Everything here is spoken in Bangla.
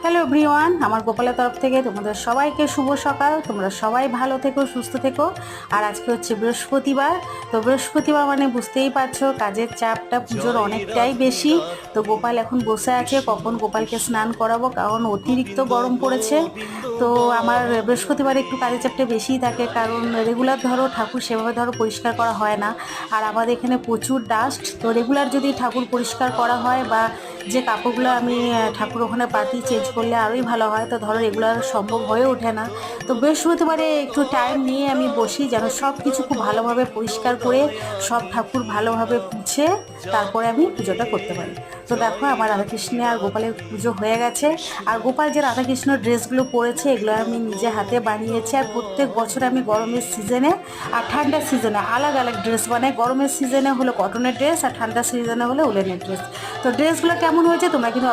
হ্যালো এভরিওয়ান, আমার গোপালের তরফ থেকে তোমাদের সবাইকে শুভ সকাল। তোমরা সবাই ভালো থেকো, সুস্থ থেকো। আর আজকে হচ্ছে বৃহস্পতিবার। তো বৃহস্পতিবার মানে বুঝতেই পারছো কাজের চাপটা পুজোর অনেকটাই বেশি। তো গোপাল এখন বসে আছে, কখন গোপালকে স্নান করাবো, কারণ অতিরিক্ত গরম পড়েছে। তো আমার বৃহস্পতিবার একটু কাজের চাপটা বেশিই থাকে, কারণ রেগুলার ধরো ঠাকুর সেভাবে ধরো পরিষ্কার করা হয় না। আর আমাদের এখানে প্রচুর ডাস্ট, তো রেগুলার যদি ঠাকুর পরিষ্কার করা হয় বা যে কাপড়গুলো আমি ঠাকুর ওখানে পাতি চেঞ্জ করলে আরোই ভালো হয়, তো ধরো রেগুলার সম্ভব হয়ে ওঠে না। তো বৃহস্পতিবারে একটু টাইম নিয়ে আমি বসি যেন সব কিছু খুব ভালোভাবে পরিষ্কার করে সব ঠাকুর ভালোভাবে মুছে তারপরে আমি পুজোটা করতে পারি। তো দেখো আমার রাধাকৃষ্ণে আর গোপালের পুজো হয়ে গেছে। আর গোপাল যে রাধাকৃষ্ণ ড্রেসগুলো পরেছে এগুলো আমি নিজে হাতে বানিয়েছি। আর প্রত্যেক বছর আমি গরমের সিজনে আর ঠান্ডার সিজনে আলাদা আলাদা ড্রেস বানাই। গরমের সিজনে হলো কটনের ড্রেস আর ঠান্ডার সিজনে হলো উলেনের ড্রেস। তো ড্রেসগুলো কেমন হয়েছে তোমরা কিন্তু